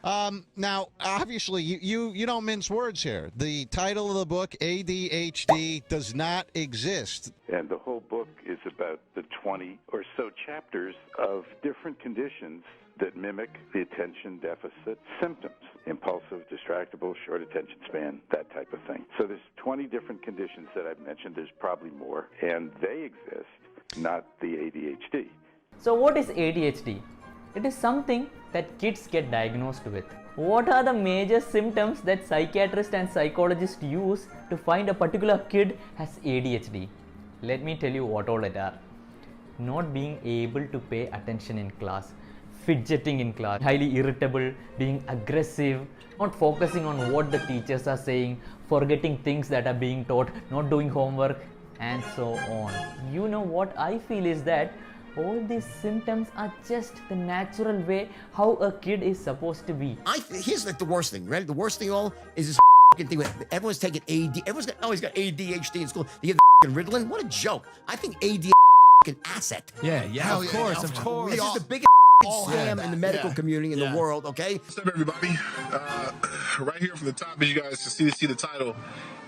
Now, obviously, you don't mince words here. The title of the book, ADHD, does not exist. And the whole book is about the 20 or so chapters of different conditions that mimic the attention deficit symptoms. Impulsive, distractible, short attention span, that type of thing. So there's 20 different conditions that I've mentioned. There's probably more, and they exist, not the ADHD. So what is ADHD? It is something that kids get diagnosed with. What are the major symptoms that psychiatrists and psychologists use to find a particular kid has ADHD? Let me tell you what all it are. Not being able to pay attention in class, fidgeting in class, highly irritable, being aggressive, not focusing on what the teachers are saying, forgetting things that are being taught, not doing homework, and so on. You know what I feel is that all these symptoms are just the natural way how a kid is supposed to be. Here's like the worst thing, right? The worst thing all is this thing with everyone's taking everyone's got ADHD in school. They get Ritalin. What a joke! I think ADHD an asset. Yeah, Hell of course, of course. This is the biggest scam in the medical community in the world. Okay. What's up, everybody? Right here from the top, as you guys can see the title,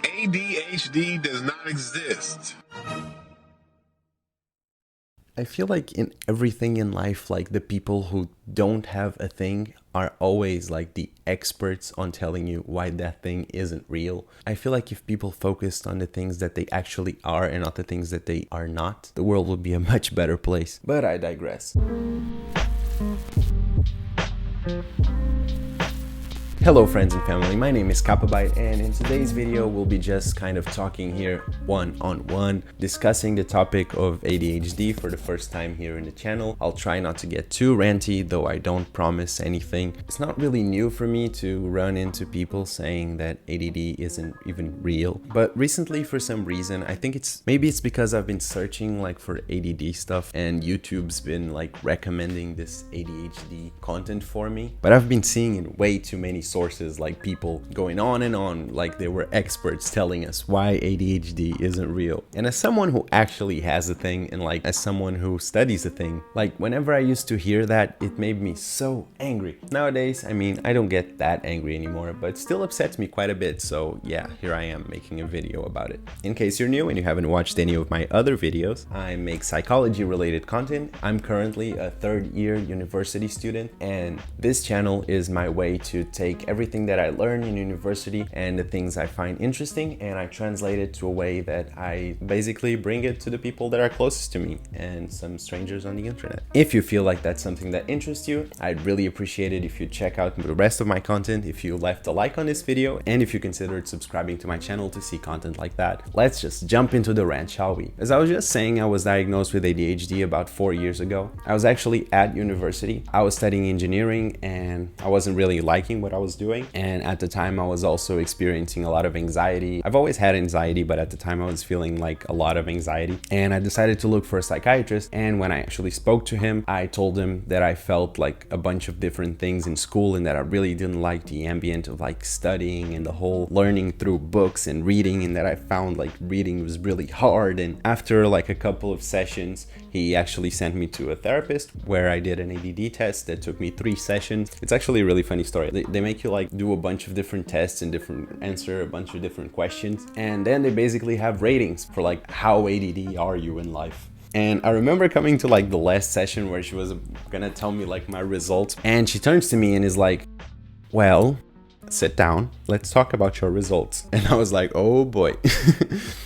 ADHD does not exist. I feel like in everything in life, like the people who don't have a thing are always like the experts on telling you why that thing isn't real. I feel like if people focused on the things that they actually are and not the things that they are not, the world would be a much better place. But I digress. Hello friends and family, my name is Kappabyte, and in today's video we'll be just kind of talking here one-on-one, discussing the topic of ADHD for the first time here in the channel. I'll try not to get too ranty, though I don't promise anything. It's not really new for me to run into people saying that ADD isn't even real, but recently for some reason, I think maybe it's because I've been searching like for ADD stuff and YouTube's been like recommending this ADHD content for me, but I've been seeing in way too many sources, like people going on and on like they were experts telling us why ADHD isn't real. And as someone who actually has a thing, and like as someone who studies a thing, like whenever I used to hear that, it made me so angry. Nowadays, I mean, I don't get that angry anymore, but it still upsets me quite a bit. So yeah, here I am making a video about it. In case you're new and you haven't watched any of my other videos, I make psychology related content. I'm currently a third-year university student, and this channel is my way to take everything that I learned in university and the things I find interesting, and I translate it to a way that I basically bring it to the people that are closest to me and some strangers on the internet. If you feel like that's something that interests you, I'd really appreciate it if you check out the rest of my content, if you left a like on this video, and if you considered subscribing to my channel to see content like that. Let's just jump into the rant, shall we? As I was just saying, I was diagnosed with ADHD about 4 years ago. I was actually at university. I was studying engineering and I wasn't really liking what I was doing, and at the time I was also experiencing a lot of anxiety. I've always had anxiety, but at the time I was feeling like a lot of anxiety, and I decided to look for a psychiatrist. And when I actually spoke to him, I told him that I felt like a bunch of different things in school and that I really didn't like the ambient of like studying and the whole learning through books and reading, and that I found like reading was really hard. And after like a couple of sessions, he actually sent me to a therapist where I did an ADD test that took me 3 sessions. It's actually a really funny story. They make you like do a bunch of different tests and answer a bunch of different questions, and then they basically have ratings for like how ADD are you in life. And I remember coming to like the last session where she was gonna tell me like my results, and she turns to me and is like, well, sit down, let's talk about your results. And I was like, oh boy,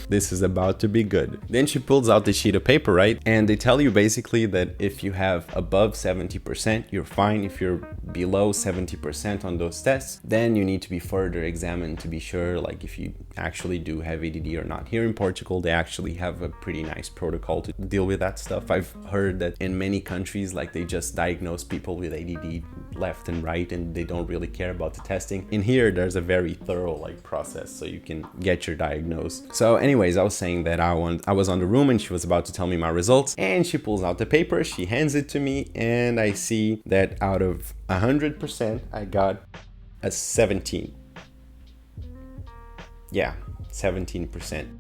this is about to be good. Then she pulls out the sheet of paper, right? And they tell you basically that if you have above 70%, you're fine. If you're below 70% on those tests, then you need to be further examined to be sure like if you actually do have ADD or not. Here in Portugal, they actually have a pretty nice protocol to deal with that stuff. I've heard that in many countries, like they just diagnose people with ADD left and right, and they don't really care about the testing. In here, there's a very thorough like process so you can get your diagnosis. So anyways, I was saying that I was on the room and she was about to tell me my results, and she pulls out the paper, she hands it to me, and I see that out of 100%, I got a 17. Yeah, 17%.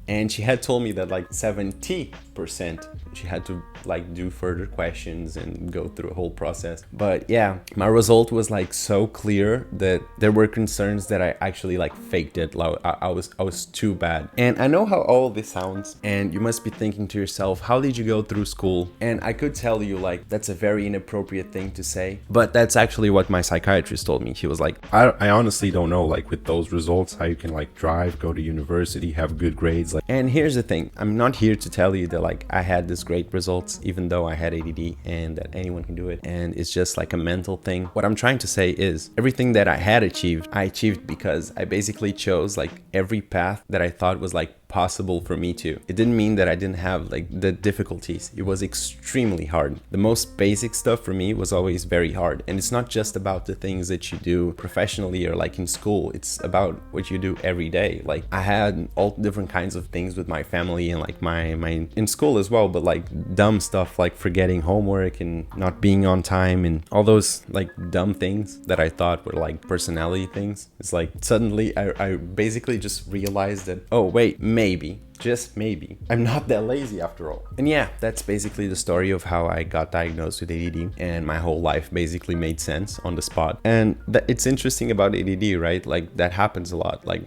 And she had told me that like 70% she had to like do further questions and go through a whole process. But yeah, my result was like so clear that there were concerns that I actually like faked it. Like, I was too bad. And I know how all this sounds, and you must be thinking to yourself, how did you go through school? And I could tell you like that's a very inappropriate thing to say, but that's actually what my psychiatrist told me. He was like, I honestly don't know, like with those results, how you can like drive, go to university, have good grades. Like, and here's the thing, I'm not here to tell you that like I had this great results even though I had ADD and that anyone can do it and it's just like a mental thing. What I'm trying to say is everything that I had achieved, I achieved because I basically chose like every path that I thought was like possible for me to. It didn't mean that I didn't have like the difficulties. It was extremely hard. The most basic stuff for me was always very hard. And it's not just about the things that you do professionally or like in school. It's about what you do every day. Like I had all different kinds of things with my family and like my in school as well, but like dumb stuff like forgetting homework and not being on time and all those like dumb things that I thought were like personality things. It's like suddenly I basically just realized that, oh wait, maybe, just maybe, I'm not that lazy after all. And yeah, that's basically the story of how I got diagnosed with ADD, and my whole life basically made sense on the spot. And it's interesting about ADD, right? Like that happens a lot. Like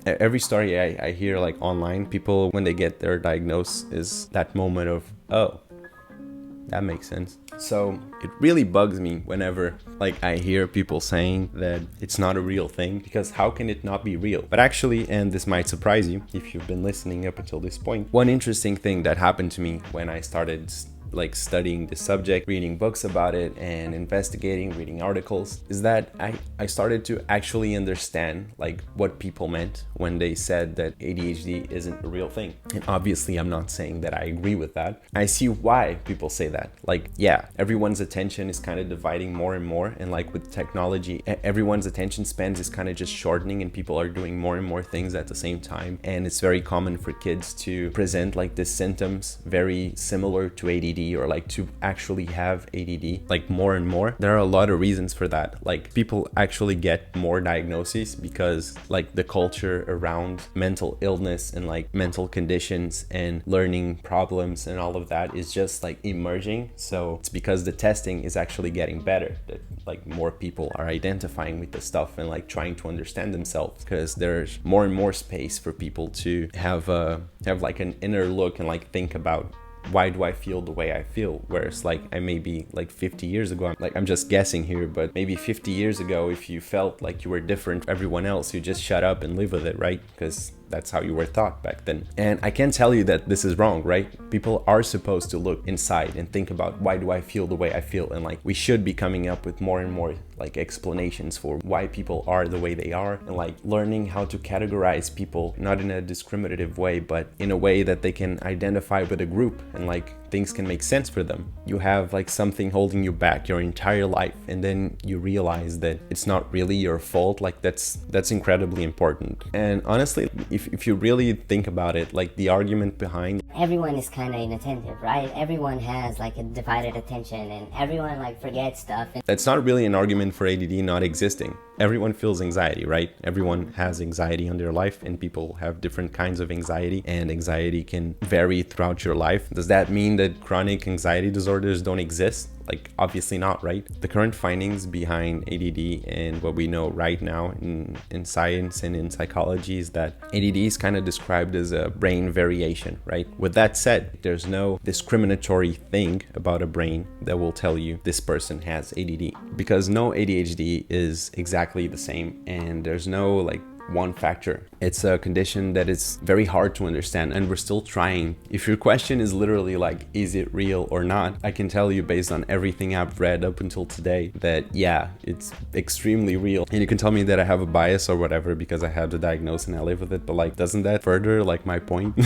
every story I hear like online, people when they get their diagnosis is that moment of, oh, that makes sense. So it really bugs me whenever like I hear people saying that it's not a real thing, because how can it not be real? But actually, and this might surprise you if you've been listening up until this point, one interesting thing that happened to me when I started like studying the subject, reading books about it and investigating, reading articles, is that I started to actually understand like what people meant when they said that ADHD isn't a real thing. And obviously I'm not saying that I agree with that. I see why people say that. Like, yeah, everyone's attention is kind of dividing more and more, and like with technology, everyone's attention spans is kind of just shortening and people are doing more and more things at the same time. And it's very common for kids to present like the symptoms very similar to ADD, or like to actually have ADD like more and more. There are a lot of reasons for that. Like people actually get more diagnoses because like the culture around mental illness and like mental conditions and learning problems and all of that is just like emerging. So it's because the testing is actually getting better that like more people are identifying with the stuff and like trying to understand themselves, because there's more and more space for people to have like an inner look and like think about, why do I feel the way I feel? Whereas like I maybe like 50 years ago, I'm just guessing here, but maybe 50 years ago, if you felt like you were different from everyone else, you just shut up and live with it, right? Because that's how you were taught back then. And I can tell you that this is wrong, right? People are supposed to look inside and think about, why do I feel the way I feel? And like we should be coming up with more and more like explanations for why people are the way they are, and like learning how to categorize people, not in a discriminative way, but in a way that they can identify with a group and like things can make sense for them. You have like something holding you back your entire life, and then you realize that it's not really your fault. Like that's incredibly important. And honestly, if you really think about it, like the argument behind everyone is kind of inattentive, right? Everyone has like a divided attention and everyone like forgets stuff. That's not really an argument for ADD not existing. Everyone feels anxiety, right? Everyone has anxiety in their life, and people have different kinds of anxiety, and anxiety can vary throughout your life. Does that mean that chronic anxiety disorders don't exist? Like, obviously not, right? The current findings behind ADD and what we know right now in science and in psychology is that ADD is kind of described as a brain variation, right? With that said, there's no discriminatory thing about a brain that will tell you this person has ADD, because no ADHD is exactly the same, and there's no like one factor. It's a condition that is very hard to understand, and we're still trying. If your question is literally like, is it real or not? I can tell you based on everything I've read up until today that yeah, it's extremely real. And you can tell me that I have a bias or whatever because I have the diagnosis and I live with it, but like, doesn't that further like my point?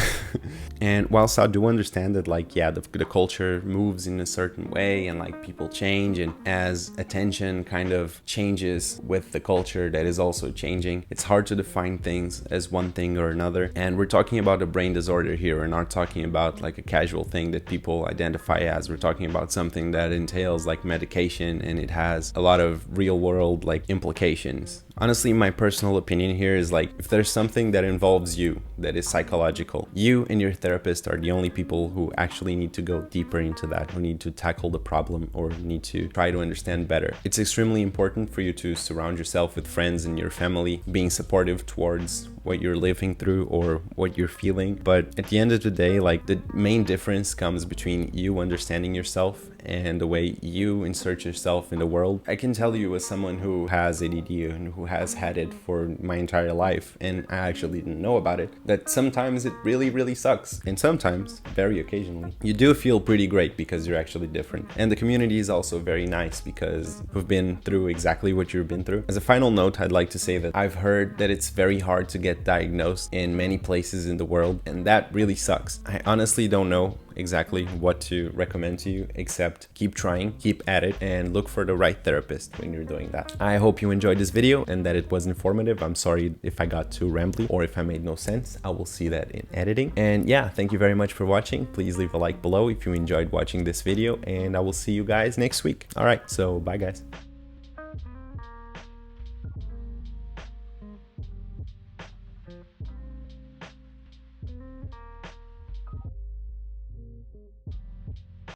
And whilst I do understand that like, yeah, the culture moves in a certain way and like people change, and as attention kind of changes with the culture that is also changing, it's hard to define things as one thing or another. And we're talking about a brain disorder here. We're not talking about like a casual thing that people identify as. We're talking about something that entails like medication, and it has a lot of real world like implications Honestly, my personal opinion here is like, if there's something that involves you that is psychological, you and your therapist are the only people who actually need to go deeper into that, who need to tackle the problem or need to try to understand better. It's extremely important for you to surround yourself with friends and your family, being supportive towards what you're living through or what you're feeling. But at the end of the day, like, the main difference comes between you understanding yourself and the way you insert yourself in the world. I can tell you, as someone who has ADD and who has had it for my entire life, and I actually didn't know about it, that sometimes it really sucks, and sometimes, very occasionally, you do feel pretty great because you're actually different. And the community is also very nice because we've been through exactly what you've been through. As a final note, I'd like to say that I've heard that it's very hard to get diagnosed in many places in the world, and that really sucks. I honestly don't know exactly what to recommend to you, except keep trying, keep at it, and look for the right therapist when you're doing that. I hope you enjoyed this video and that it was informative. I'm sorry if I got too rambly or if I made no sense. I will see that in editing. And yeah, thank you very much for watching. Please leave a like below if you enjoyed watching this video, and I will see you guys next week. All right, so bye guys.